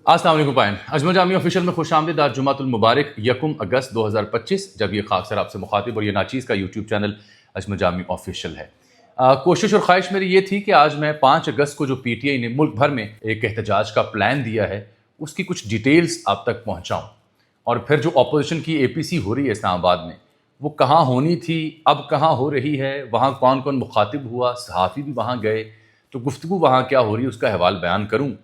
अस्सलाम वालेकुम pine Ajmal Jami official में खुश आमदीद। आज जुमातुल मुबारक 1 अगस्त 2025 जब ये खाकसर आपसे मुखातिब और ये नाचीज़ का YouTube channel Ajmal Jami official है। कोशिश और ख्वाहिश मेरी ये थी कि आज मैं 5 अगस्त को जो पीटीआई ने मुल्क भर में एक एहतजाज का प्लान दिया है उसकी कुछ डिटेल्स आप तक पहुँचाऊँ, और फिर जो अपोजिशन की एपीसी हो रही है इस्लामाबाद में वो कहाँ होनी थी, अब कहाँ हो रही है, वहाँ कौन कौन मुखातिब हुआ, सहाफ़ी भी वहाँ गए, तो गुफ्तगू वहाँ क्या हो रही है उसका हवाल बयान करूँ।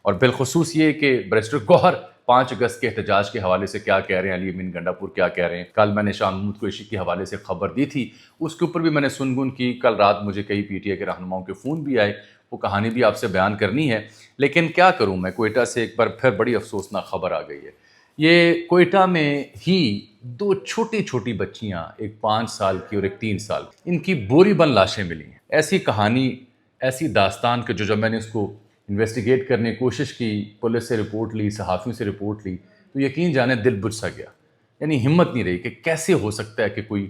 और बिलखसूस ये कि बैरिस्टर गौहर 5 अगस्त के एहतजाज के हवाले से क्या कह रहे हैं, अली अमीन गंडापुर क्या कह रहे हैं। कल मैंने शाह महमूद कुरैशी के हवाले से खबर दी थी, उसके ऊपर भी मैंने सुनगुन की। कल रात मुझे कई पीटीआई के रहनुमाओं के फ़ोन भी आए, वो कहानी भी आपसे बयान करनी है। लेकिन क्या करूँ मैं, कोयटा से एक बार फिर बड़ी अफसोसनाक खबर आ गई है। ये कोयटा में ही 2 छोटी छोटी बच्चियाँ, एक 5 साल की और एक 3 साल, इनकी बोरी बंद लाशें मिली हैं। ऐसी कहानी, ऐसी दास्तान कि जब मैंने इसको इन्वेस्टिगेट करने की कोशिश की, पुलिस से रिपोर्ट ली, सहाफ़ियों से रिपोर्ट ली, तो यकीन जाने दिल बुझ सा गया। यानी हिम्मत नहीं रही कि कैसे हो सकता है कि कोई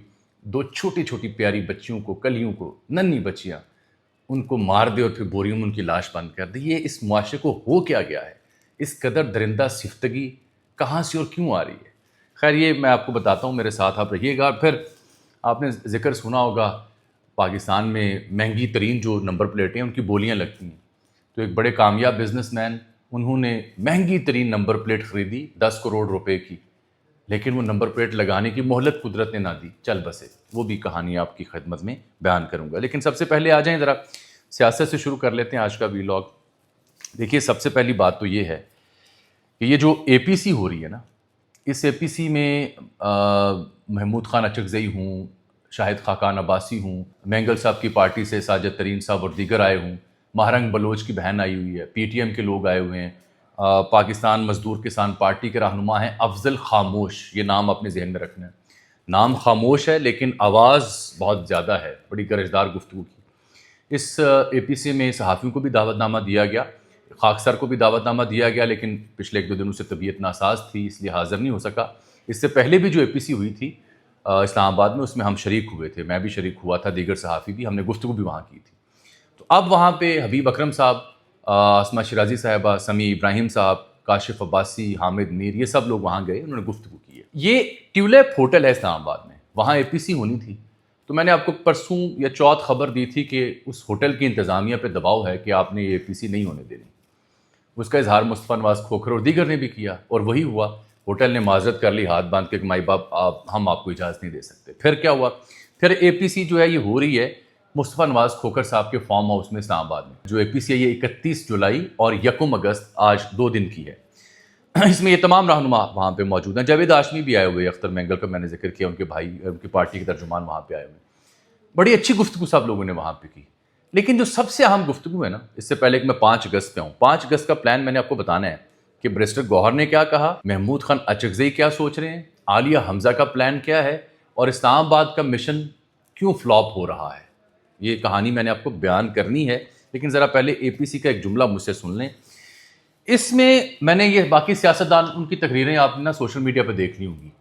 2 छोटी छोटी प्यारी बच्चियों को, कलियों को, नन्ही बच्चियाँ, उनको मार दे और फिर बोरियों में उनकी लाश बंद कर दे। ये इस मुआशरे को हो क्या गया है? इस कदर दरिंदा सिफ्तगी कहाँ से और क्यों आ रही है? खैर ये मैं आपको बताता हूँ, मेरे साथ आप रहिएगा। फिर आपने ज़िक्र सुना होगा पाकिस्तान में महंगी तरीन जो नंबर प्लेटें उनकी बोलियाँ लगती हैं। तो एक बड़े कामयाब बिजनेसमैन, उन्होंने महंगी तरीन नंबर प्लेट ख़रीदी 10 करोड़ रुपए की, लेकिन वो नंबर प्लेट लगाने की मोहलत कुदरत ने ना दी, चल बसे। वो भी कहानी आपकी खिदमत में बयान करूँगा। लेकिन सबसे पहले आ जाएँ ज़रा सियासत से शुरू कर लेते हैं आज का वीलॉग। देखिए, सबसे पहली बात तो ये है कि ये जो एपीसी हो रही है ना, इस एपीसी में महमूद खान अचकज़ई हूँ, शाहिद खाकान अब्बासी हूँ, मैंगल साहब की पार्टी से साजिद तरीन साहब और दीगर आए हूँ, महारंग बलोच की बहन आई हुई है, पीटीएम के लोग आए हुए हैं, पाकिस्तान मजदूर किसान पार्टी के रहनुमा हैं अफजल खामोश। ये नाम अपने जहन में रखना है। नाम खामोश है लेकिन आवाज़ बहुत ज़्यादा है, बड़ी गरजदार गुफ्तगू की। इस एपीसी में सहाफ़ियों को भी दावतनामा दिया गया, खाकसर को भी दावतनामा दिया गया, लेकिन पिछले 1-2 दिनों से तबीयत नासाज थी इसलिए हाज़िर नहीं हो सका। इससे पहले भी जो एपीसी हुई थी इस्लामाबाद में, उसमें हम शरीक हुए थे, मैं भी शरीक हुआ था, दीगर सहाफ़ी भी, हमने गुफ्तगू भी वहाँ की थी। तो अब वहाँ पे हबीब अकरम साहब, आसमा शिराजी साहिबा, समी इब्राहिम साहब, काशिफ अब्बासी, हामिद मीर, ये सब लोग वहाँ गए, उन्होंने गुफ्तगू की है। ये ट्यूलिप होटल है इस्लामाबाद में, वहाँ एपीसी होनी थी। तो मैंने आपको परसों या चौथ खबर दी थी कि उस होटल की इंतज़ामिया पे दबाव है कि आपने ये एपीसी नहीं होने देनी। उसका इजहार मुस्तफ़ा नवाज़ खोखर और दीगर ने भी किया और वही हुआ। होटल ने माजरत कर ली हाथ बांध के, माई बाप हम आपको इजाज़त नहीं दे सकते। फिर क्या हुआ? फिर एपीसी जो है ये हो रही है मुस्तफ़ा नवाज़ खोखर साहब के फार्म हाउस में इस्लामाबाद में। जो एपीसी है ये 31 जुलाई और 1 अगस्त, आज 2 दिन की है। इसमें ये तमाम रहनुमा वहाँ पे मौजूद हैं। जावेद हाशमी भी आए हुए, अख्तर मैंगल का मैंने जिक्र किया, उनके भाई, उनकी पार्टी के तर्जुमान वहाँ पे आए हुए। बड़ी अच्छी गुफ्तगू सब लोगों ने वहाँ पे की। लेकिन जो सबसे अहम गुफ्तगू है ना, इससे पहले कि मैं 5 अगस्त पे आऊँ, 5 अगस्त का प्लान मैंने आपको बताना है कि बैरिस्टर गौहर ने क्या कहा, महमूद खान अचकज़ई क्या सोच रहे हैं, आलिया हमज़ा का प्लान क्या है, और इस्लामाबाद का मिशन क्यों फ्लॉप हो रहा है। ये कहानी मैंने आपको बयान करनी है, लेकिन ज़रा पहले एपीसी का एक जुमला मुझसे सुन लें। इसमें मैंने ये बाकी सियासतदान, उनकी तकरीरें आपने ना सोशल मीडिया पर देख ली होंगी।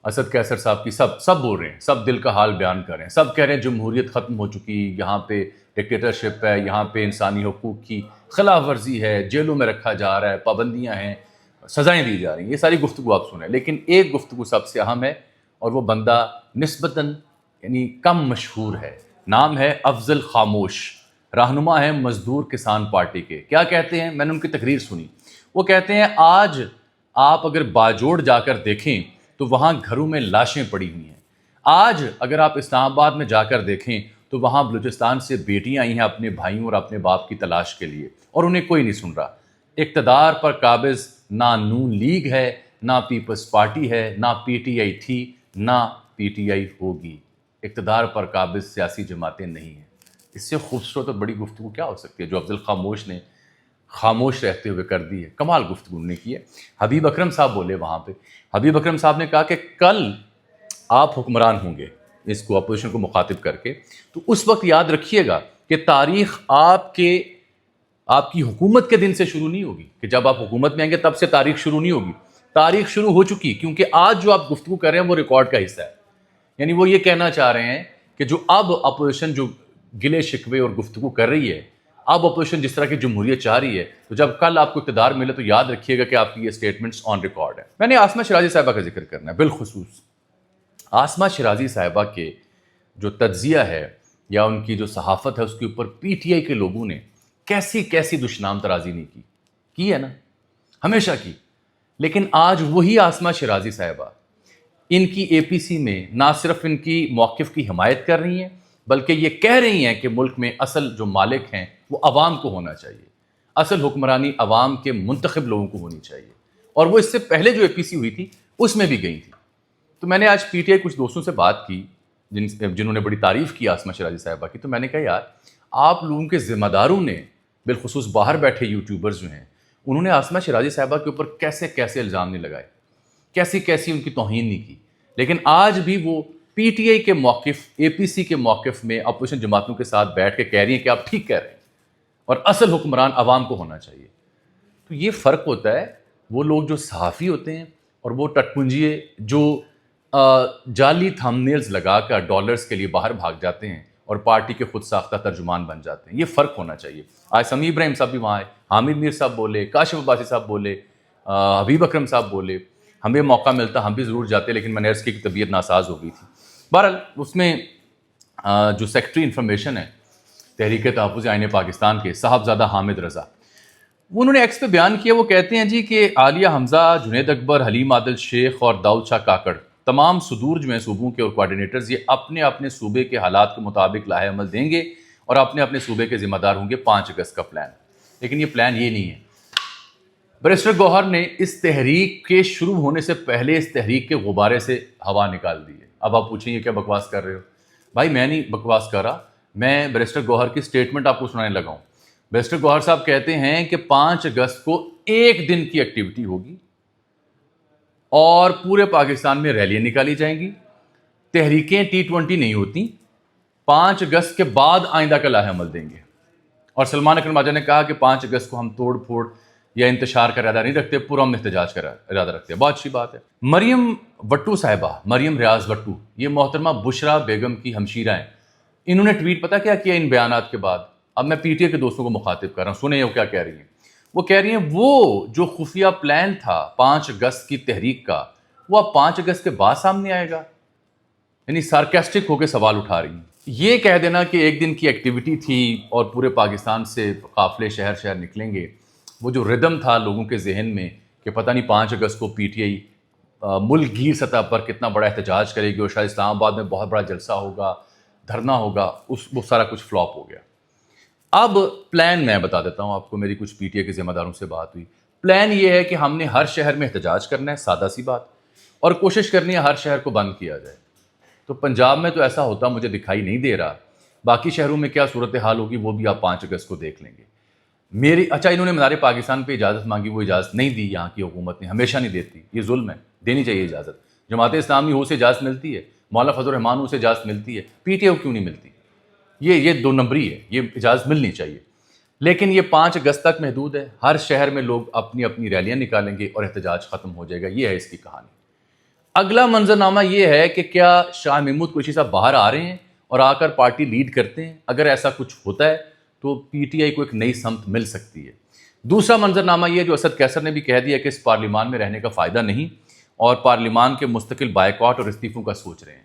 असद कैसर साहब की सब बोल रहे हैं, सब दिल का हाल बयान कर रहे हैं, सब कह रहे हैं जमहूरियत ख़त्म हो चुकी, यहाँ पे डिक्टेटरशिप है, यहाँ पे इंसानी हुकूक की खिलाफ वर्जी है, जेलों में रखा जा रहा है, पाबंदियाँ हैं, सज़ाएँ दी जा रही हैं। ये सारी गुफ्तगू आप सुने, लेकिन एक गुफ्तगू सबसे अहम है और वो बंदा निस्बतन यानी कम मशहूर है। नाम है अफजल खामोश, रहनुमा है मजदूर किसान पार्टी के। क्या कहते हैं? मैंने उनकी तकरीर सुनी। वो कहते हैं आज आप अगर बाजोड़ जाकर देखें तो वहाँ घरों में लाशें पड़ी हुई हैं। आज अगर आप इस्लामाबाद में जाकर देखें तो वहाँ बलूचिस्तान से बेटियाँ आई हैं अपने भाइयों और अपने बाप की तलाश के लिए, और उन्हें कोई नहीं सुन रहा। इक़्तिदार पर काबिज़ ना नून लीग है, ना पीपल्स पार्टी है, ना पीटीआई थी, ना पीटीआई होगी। इक़्तिदार पर काबिज़ सियासी जमातें नहीं हैं। इससे खूबसूरत और बड़ी गुफ्तगू क्या हो सकती है जो अफजल खामोश ने खामोश रहते हुए कर दी है। कमाल गुफ्तगू ने की है। हबीब अकरम साहब बोले वहाँ पे, हबीब अकरम साहब ने कहा कि कल आप हुक्मरान होंगे, इसको अपोजिशन को मुखातिब करके, तो उस वक्त याद रखिएगा कि तारीख़ आपकी हुकूमत के दिन से शुरू नहीं होगी, कि जब आप हुकूमत में आएंगे तब से तारीख़ शुरू नहीं होगी। तारीख़ शुरू हो चुकी, क्योंकि आज जो आप गुफ्तगू कर रहे हैं वो रिकॉर्ड का हिस्सा है। यानी वो ये कहना चाह रहे हैं कि जो अब अपोजिशन जो गिले शिकवे और गुफ्तगू कर रही है اب اپوزیشن جس طرح کی جمہوریت چاہ رہی ہے تو جب کل آپ کو اقتدار ملے تو یاد رکھیے گا کہ آپ کی یہ اسٹیٹمنٹس آن ریکارڈ ہیں. میں نے آسمہ شیرازی صاحبہ کا ذکر کرنا ہے. بالخصوص آسمہ شیرازی صاحبہ کے جو تجزیہ ہے یا ان کی جو صحافت ہے اس کے اوپر پی ٹی آئی کے لوگوں نے کیسی کیسی دشنام ترازی نہیں کی ہے نا، ہمیشہ کی. لیکن آج وہی آسمہ شیرازی صاحبہ ان کی اے پی سی میں نہ صرف ان کی موقف کی حمایت کر رہی ہیں بلکہ یہ کہہ رہی ہیں کہ ملک میں اصل جو مالک ہیں وہ عوام کو ہونا چاہیے، اصل حکمرانی عوام کے منتخب لوگوں کو ہونی چاہیے. اور وہ اس سے پہلے جو اے پی سی ہوئی تھی اس میں بھی گئی تھی. تو میں نے آج پی ٹی آئی کچھ دوستوں سے بات کی جنہوں نے بڑی تعریف کی آسمہ شیرازی صاحبہ کی. تو میں نے کہا یار آپ لوگوں کے ذمہ داروں نے بالخصوص باہر بیٹھے یوٹیوبرز جو ہیں انہوں نے آسمہ شیرازی صاحبہ کے اوپر کیسے کیسے الزام نہیں لگائے، کیسی کیسی ان کی توہین نہیں کی. لیکن آج بھی وہ پی ٹی آئی کے موقف، اے پی سی کے موقف میں اپوزیشن جماعتوں کے ساتھ بیٹھ کے کہہ رہی ہیں کہ آپ ٹھیک کہہ رہے ہیں اور اصل حکمران عوام کو ہونا چاہیے. تو یہ فرق ہوتا ہے وہ لوگ جو صحافی ہوتے ہیں اور وہ ٹٹپنجیے جو جعلی تھمبنیلز لگا کر ڈالرز کے لیے باہر بھاگ جاتے ہیں اور پارٹی کے خود ساختہ ترجمان بن جاتے ہیں. یہ فرق ہونا چاہیے. آج سمیع ابراہیم صاحب بھی وہاں آئے، حامد میر صاحب بولے، کاشف عباسی صاحب بولے، حبیب اکرم صاحب بولے. ہمیں موقع ملتا ہم بھی ضرور جاتے لیکن میں نے عرض کی کہ طبیعت ناساز ہو گئی تھی. بہرحال اس میں جو سیکرٹری انفارمیشن ہے تحریک تحفظ آئین پاکستان کے صاحبزادہ حامد رضا، انہوں نے ایکس پہ بیان کیا. وہ کہتے ہیں جی کہ عالیہ حمزہ، جنید اکبر، حلیم عادل شیخ اور داؤد شاہ کاکڑ تمام صدور جو ہیں صوبوں کے اور کوارڈینیٹرز یہ اپنے اپنے صوبے کے حالات کے مطابق لاہے عمل دیں گے اور اپنے اپنے صوبے کے ذمہ دار ہوں گے 5 اگست کا پلان. لیکن یہ پلان یہ نہیں ہے. بیرسٹر گوہر نے اس تحریک کے شروع ہونے سے پہلے اس تحریک کے غبارے سے ہوا نکال دی ہے. اب آپ پوچھیں یہ کیا بکواس کر رہے ہو؟ بھائی میں نہیں بکواس کر رہا، میں بیرسٹر گوہر کی سٹیٹمنٹ آپ کو سنانے لگا ہوں. بیرسٹر گوہر صاحب کہتے ہیں کہ 5 اگست کو 1 دن کی ایکٹیویٹی ہوگی اور پورے پاکستان میں ریلیاں نکالی جائیں گی. تحریکیں T20 نہیں ہوتی. 5 اگست کے بعد آئندہ کا لاہے عمل دیں گے. اور سلمان اکرم آجا نے کہا کہ 5 اگست کو ہم توڑ پھوڑ یا انتشار کا ارادہ نہیں رکھتے، پورا ہم احتجاج کا ارادہ رکھتے ہیں. بہت اچھی بات ہے. مریم وٹو صاحبہ، مریم ریاض وٹو، یہ محترمہ بشرا بیگم کی ہمشیرہ ہیں. انہوں نے ٹویٹ پتہ کیا کیا ان بیانات کے بعد؟ اب میں پی ٹی آئی کے دوستوں کو مخاطب کر رہا ہوں، سنیں وہ کیا کہہ رہی ہیں. وہ کہہ رہی ہیں وہ جو خفیہ پلان تھا 5 اگست کی تحریک کا وہ اب 5 اگست کے بعد سامنے آئے گا. یعنی سارکیسٹک ہو کے سوال اٹھا رہی ہیں. یہ کہہ دینا کہ 1 دن کی ایکٹیویٹی تھی اور پورے پاکستان سے قافلے شہر شہر نکلیں گے، وہ جو ردم تھا لوگوں کے ذہن میں کہ پتہ نہیں 5 اگست کو پی ٹی آئی ملک گیر سطح پر کتنا بڑا احتجاج کرے گی اور شاید اسلام آباد میں بہت بڑا جلسہ ہوگا، دھرنا ہوگا، وہ سارا کچھ فلاپ ہو گیا. اب پلان میں بتا دیتا ہوں آپ کو. میری کچھ پی ٹی آئی کے ذمہ داروں سے بات ہوئی. پلان یہ ہے کہ ہم نے ہر شہر میں احتجاج کرنا ہے، سادہ سی بات، اور کوشش کرنی ہے ہر شہر کو بند کیا جائے. تو پنجاب میں تو ایسا ہوتا مجھے دکھائی نہیں دے رہا. باقی شہروں میں کیا صورتحال ہوگی وہ بھی آپ 5 اگست کو دیکھ لیں گے. انہوں نے مینار پاکستان پہ اجازت مانگی، وہ اجازت نہیں دی. یہاں کی حکومت نے ہمیشہ نہیں دیتی، یہ ظلم ہے. دینی چاہیے اجازت. جماعت اسلامی ہو سے اجازت ملتی ہے، مولانا فضل الرحمان ہو سے اجازت ملتی ہے، پی ٹی آئی کیوں نہیں ملتی؟ یہ 2 نمبری ہے. یہ اجازت ملنی چاہیے. لیکن یہ 5 اگست تک محدود ہے. ہر شہر میں لوگ اپنی اپنی ریلیاں نکالیں گے اور احتجاج ختم ہو جائے گا. یہ ہے اس کی کہانی. اگلا منظرنامہ یہ ہے کہ کیا شاہ محمود قریشی صاحب باہر آ رہے ہیں اور آ کر پارٹی لیڈ کرتے ہیں؟ اگر ایسا کچھ ہوتا ہے تو پی ٹی آئی کو ایک نئی سمت مل سکتی ہے. دوسرا منظرنامہ یہ جو اسد قیصر نے بھی کہہ دیا کہ اس پارلیمان میں رہنے کا فائدہ نہیں اور پارلیمان کے مستقل بائیکاٹ اور استعفوں کا سوچ رہے ہیں.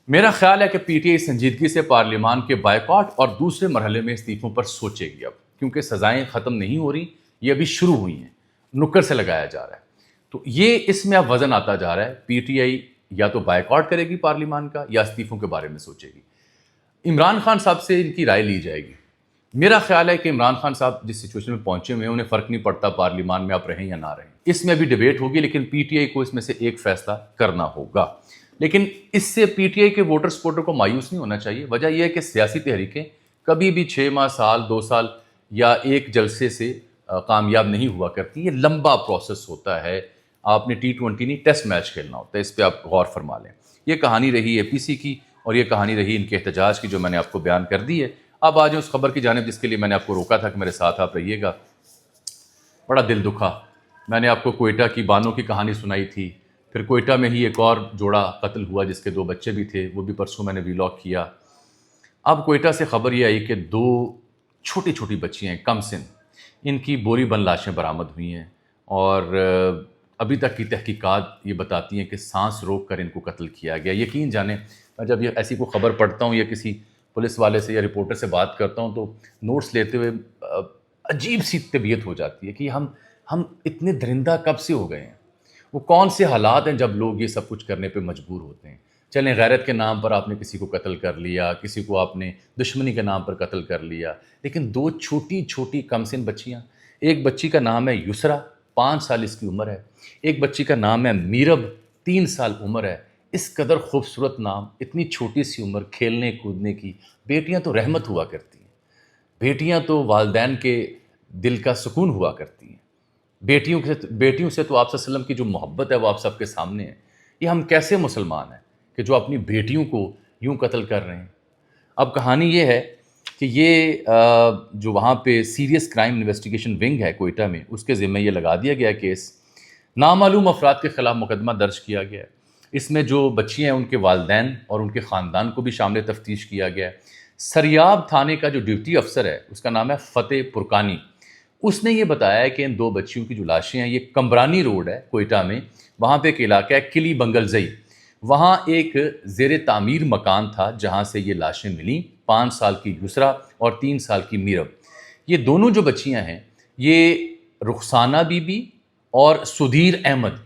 میرا خیال ہے کہ پی ٹی آئی سنجیدگی سے پارلیمان کے بائیکاٹ اور دوسرے مرحلے میں استعفوں پر سوچے گی اب، کیونکہ سزائیں ختم نہیں ہو رہی، یہ ابھی شروع ہوئی ہیں، نکر سے لگایا جا رہا ہے. تو یہ اس میں اب وزن آتا جا رہا ہے. پی ٹی آئی یا تو بائیکاٹ کرے گی پارلیمان کا یا استعفوں کے بارے میں سوچے گی. عمران خان صاحب سے ان کی رائے لی جائے گی. میرا خیال ہے کہ عمران خان صاحب جس سچویشن میں پہنچے ہوئے ہیں انہیں فرق نہیں پڑتا پارلیمان میں آپ رہیں یا نہ رہیں. اس میں ابھی ڈیبیٹ ہوگی لیکن پی ٹی آئی کو اس میں سے ایک فیصلہ کرنا ہوگا. لیکن اس سے پی ٹی آئی کے ووٹر سپورٹر کو مایوس نہیں ہونا چاہیے. وجہ یہ ہے کہ سیاسی تحریکیں کبھی بھی 6 ماہ، سال، 2 سال یا ایک جلسے سے کامیاب نہیں ہوا کرتی. یہ لمبا پروسیس ہوتا ہے. آپ نے T20 نہیں ٹیسٹ میچ کھیلنا ہوتا ہے. اس پہ آپ غور فرما لیں. یہ کہانی رہی اے پی سی کی اور یہ کہانی رہی ان کے احتجاج کی جو میں نے آپ کو بیان کر دی ہے. اب آ جائیں اس خبر کی جانب جس کے لیے میں نے آپ کو روکا تھا کہ میرے ساتھ آپ رہیے گا. بڑا دل دکھا. میں نے آپ کو کوئٹہ کی بانوں کی کہانی سنائی تھی. پھر کوئٹہ میں ہی ایک اور جوڑا قتل ہوا جس کے 2 بچے بھی تھے، وہ بھی پرسوں میں نے ویلاگ کیا. اب کوئٹہ سے خبر یہ آئی کہ 2 छोटी छोटी बच्चियाँ हैं, कम सिन, इनकी बोरी बंद लाशें बरामद हुई हैं और अभी तक की तहकीकात ये बताती हैं कि सांस रोक कर इनको कत्ल किया गया। यकीन जाने मैं जब ये ऐसी कोई ख़बर पढ़ता हूँ या किसी पुलिस वाले से या रिपोर्टर से बात करता हूँ तो नोट्स लेते हुए अजीब सी तबीयत हो जाती है कि हम इतने दरिंदा कब से हो गए हैं। वो कौन से हालात हैं जब लोग ये सब कुछ करने पे मजबूर होते हैं। चलें, गैरत के नाम पर आपने किसी को कत्ल कर लिया, किसी को आपने दुश्मनी के नाम पर कत्ल कर लिया, लेकिन दो छोटी छोटी कमसिन बच्चियाँ, एक बच्ची का नाम है युसरा, 5 साल इसकी उम्र है, एक बच्ची का नाम है मीरब, 3 साल उम्र है। इस कदर खूबसूरत नाम, इतनी छोटी सी उम्र, खेलने कूदने की। बेटियाँ तो रहमत हुआ करती हैं, बेटियाँ तो वालिदैन के दिल का सुकून हुआ करती हैं। बेटियों से तो आप सल्लल्लाहु अलैहि वसल्लम की जो मोहब्बत है वो आप सबके सामने है। ये हम कैसे मुसलमान हैं कि जो अपनी बेटियों को यूं कत्ल कर रहे हैं। अब कहानी ये है कि ये जो वहाँ पे सीरियस क्राइम इन्वेस्टिगेशन विंग है कोयटा में, उसके ज़िम्मे ये लगा दिया गया केस। नामालूम अफराद के ख़िलाफ़ मुकदमा दर्ज किया गया है। इसमें जो बच्चियाँ हैं उनके वालिदैन और उनके ख़ानदान को भी शामिल तफ्तीश किया गया है। सरियाब थाने का जो ड्यूटी अफसर है उसका नाम है फ़तेह पुरकानी, उसने ये बताया है कि इन 2 बच्चियों की जो लाशें हैं ये कमरानी रोड है कोयटा में, वहाँ पे एक इलाका है किली बंगलजई, वहाँ एक ज़ेर तामीर मकान था जहाँ से ये लाशें मिली। 5 साल की युसरा और 3 साल की मीरब, ये दोनों जो बच्चियाँ हैं ये रुखसाना बीबी और सुधीर अहमद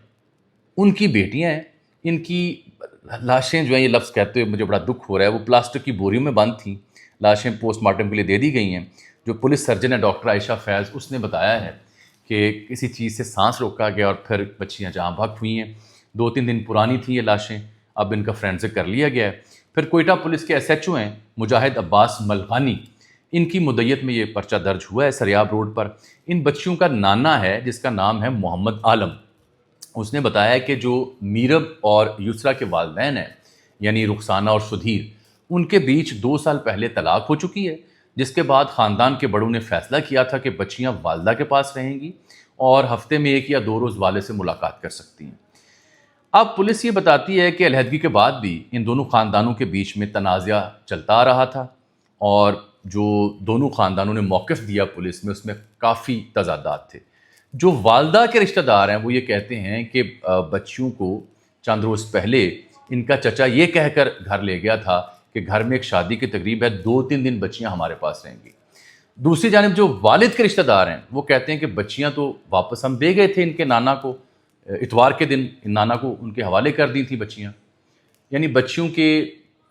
उनकी बेटियां हैं। इनकी लाशें जो हैं, ये लफ्ज़ कहते हुए मुझे बड़ा दुख हो रहा है, वो प्लास्टिक की बोरियों में बंद थीं। लाशें पोस्टमार्टम के लिए दे दी गई हैं। जो पुलिस सर्जन है डॉक्टर आयशा फैज़, उसने बताया है कि किसी चीज़ से सांस रोका गया और फिर बच्चियां जहाँ भाग हुई हैं। 2-3 दिन पुरानी थी ये लाशें, अब इनका फोरेंसिक कर लिया गया है। फिर कोयटा पुलिस के SHO हैं मुजाहिद अब्बास मलकानी, इनकी मुद्दत में ये पर्चा दर्ज हुआ है सरियाब रोड पर। इन बच्चियों का नाना है जिसका नाम है मोहम्मद आलम, उसने बताया कि जो मीरब और युसरा के वालिदैन हैं यानी रुखसाना और सुधीर, उनके बीच 2 साल पहले तलाक हो चुकी है, जिसके बाद ख़ानदान के बड़ों ने फ़ैसला किया था कि बच्चियां वालदा के पास रहेंगी और हफ्ते में 1 या 2 रोज़ वाले से मुलाकात कर सकती हैं। अब पुलिस ये बताती है कि अलहदगी के बाद भी इन दोनों ख़ानदानों के बीच में तनाज़ा चलता आ रहा था और जो दोनों ख़ानदानों ने मौक़िफ़ दिया पुलिस में, उसमें काफ़ी तज़ादात थे। जो वालदा के रिश्तेदार हैं वो ये कहते हैं कि बच्चियों को चंद रोज़ पहले इनका चचा ये कहकर घर ले गया था कि घर में एक शादी की तकरीब है, 2-3 दिन बच्चियां हमारे पास रहेंगी। दूसरी जानिब जो वालिद के रिश्तेदार हैं वो कहते हैं कि बच्चियां तो वापस हम दे गए थे इनके नाना को, इतवार के दिन इन नाना को उनके हवाले कर दी थी बच्चियां। यानी बच्चियों के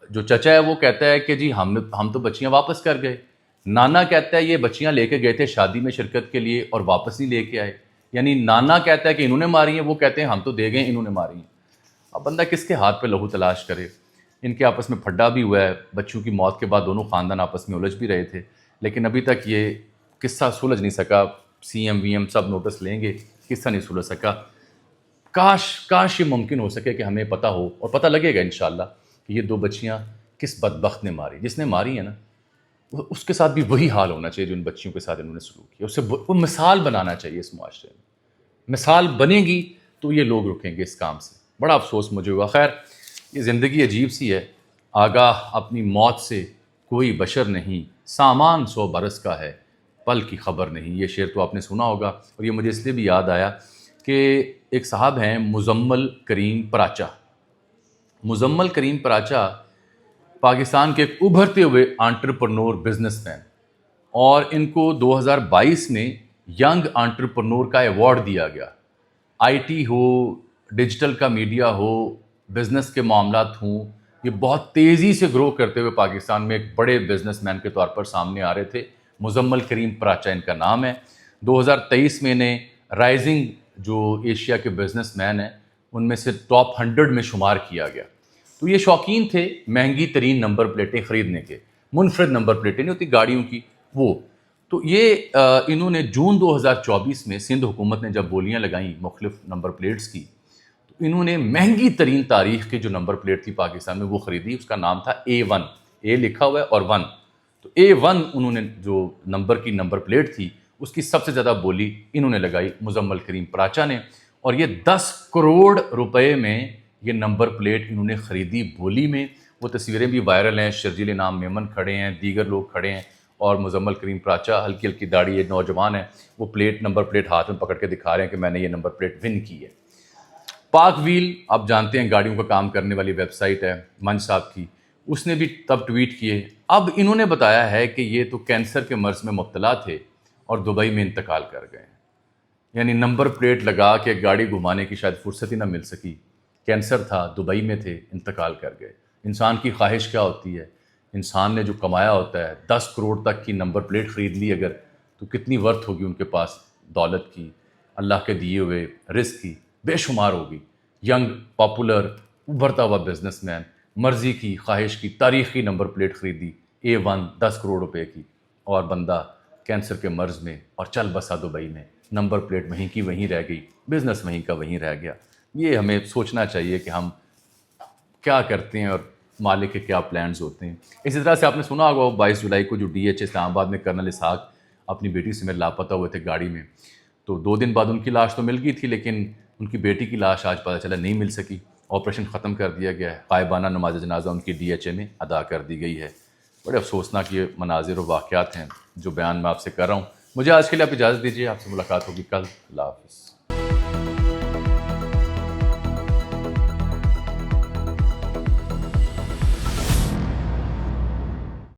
जो चचा है वो कहता है कि जी हम तो बच्चियां वापस कर गए। नाना कहता है ये बच्चियां लेके गए थे शादी में शिरकत के लिए और वापस नहीं लेके आए। यानी नाना कहता है कि इन्होंने मारी हैं, वो कहते हैं हम तो दे गए, इन्होंने मारी हैं। अब बंदा किसके हाथ पे लहू तलाश करे। इनके आपस में फड्डा भी हुआ है, बच्चों की मौत के बाद दोनों ख़ानदान आपस में उलझ भी रहे थे, लेकिन अभी तक ये किस्सा सुलझ नहीं सका। CM VM सब नोटिस लेंगे, किस्सा नहीं सुलझ सका। काश ये मुमकिन हो सके कि हमें पता हो, और पता लगेगा इंशाअल्लाह कि ये 2 बच्चियाँ किस बदबख्त ने मारी। जिसने मारी है ना उसके साथ भी वही हाल होना चाहिए जो इन बच्चियों के साथ इन्होंने सलूक किया। उससे वो मिसाल बनाना चाहिए इस मुआशरे में। मिसाल बनेगी तो ये लोग रुकेंगे इस काम से। बड़ा अफसोस मुझे हुआ। खैर, ये ज़िंदगी अजीब सी है। आगाह अपनी मौत से कोई बशर नहीं, सामान 100 बरस का है, पल की खबर नहीं। ये शेर तो आपने सुना होगा, और ये मुझे इसलिए भी याद आया कि एक साहब हैं मुजम्मल करीम पराचा। मुजम्मल करीम पराचा पाकिस्तान के एक उभरते हुए एंटरप्रेन्योर बिजनेसमैन, और इनको 2022 में यंग एंटरप्रेन्योर का अवार्ड दिया गया। IT हो, डिजिटल का मीडिया हो, बिज़नेस के मामलात हों, ये बहुत तेज़ी से ग्रो करते हुए पाकिस्तान में एक बड़े बिजनेसमैन के तौर पर सामने आ रहे थे। मुजम्मल करीम पराचा इनका नाम है। 2023 में इन्हें राइजिंग जो एशिया के बिजनेसमैन हैं उनमें से टॉप 100 में शुमार किया गया। तो ये शौकीन थे महंगी तरीन नंबर प्लेटें ख़रीदने के। मुनफरद नंबर प्लेटें नहीं होती गाड़ियों की, वो तो ये इन्होंने जून 2024 में सिंध हुकूमत ने जब बोलियां लगाईं मुख्तलिफ नंबर प्लेट्स की, तो इन्होंने महंगी तरीन तारीख की जो नंबर प्लेट थी पाकिस्तान में वो ख़रीदी। उसका नाम था A1, A लिखा हुआ है और 1। तो A1 उन्होंने जो नंबर प्लेट थी उसकी सबसे ज़्यादा बोली इन्होंने लगाई मुजम्मल करीम पराचा ने, और ये 10 करोड़ रुपए में ये नंबर प्लेट इन्होंने ख़रीदी बोली में। वो तस्वीरें भी वायरल हैं। शर्जील इनाम मेमन खड़े हैं, दीगर लोग खड़े हैं, اور مزمل کریم پراچا ہلکی ہلکی داڑھی، یہ نوجوان ہیں، وہ نمبر پلیٹ ہاتھ میں پکڑ کے دکھا رہے ہیں کہ میں نے یہ نمبر پلیٹ ون کی ہے۔ پاک ویل آپ جانتے ہیں گاڑیوں کا کام کرنے والی ویب سائٹ ہے منج صاحب کی، اس نے بھی تب ٹویٹ کیے۔ اب انہوں نے بتایا ہے کہ یہ تو کینسر کے مرض میں مبتلا تھے اور دبئی میں انتقال کر گئے، یعنی نمبر پلیٹ لگا کے گاڑی گھمانے کی شاید فرصت ہی نہ مل سکی، کینسر تھا، دبئی میں تھے، انتقال کر گئے۔ انسان کی خواہش کیا ہوتی ہے؟ انسان نے جو کمایا ہوتا ہے 10 کروڑ تک کی نمبر پلیٹ خرید لی اگر، تو کتنی ورتھ ہوگی ان کے پاس دولت کی، اللہ کے دیے ہوئے رزق کی، بے شمار ہوگی۔ ینگ، پاپولر، ابھرتا ہوا بزنس مین، مرضی کی، خواہش کی، تاریخی نمبر پلیٹ خریدی A1 10 کروڑ روپے کی، اور بندہ کینسر کے مرض میں اور چل بسا دبئی میں، نمبر پلیٹ وہیں کی وہیں رہ گئی، بزنس وہیں کا وہیں رہ گیا۔ یہ ہمیں سوچنا چاہیے کہ ہم کیا کرتے ہیں اور مالک کے کیا پلانز ہوتے ہیں۔ اسی طرح سے آپ نے سنا ہوگا 22 جولائی کو جو DH اسلام آباد میں کرنل اسحاق اپنی بیٹی سمیت لاپتہ ہوئے تھے گاڑی میں، تو 2 دن بعد ان کی لاش تو مل گئی تھی، لیکن ان کی بیٹی کی لاش آج پتہ چلا نہیں مل سکی، آپریشن ختم کر دیا گیا ہے، غائبانہ نماز جنازہ ان کی DHA میں ادا کر دی گئی ہے۔ بڑے افسوسناک یہ مناظر و واقعات ہیں جو بیان میں آپ سے کر رہا ہوں۔ مجھے آج کے لیے آپ اجازت دیجیے، آپ سے ملاقات ہوگی کل۔ اللہ حافظ۔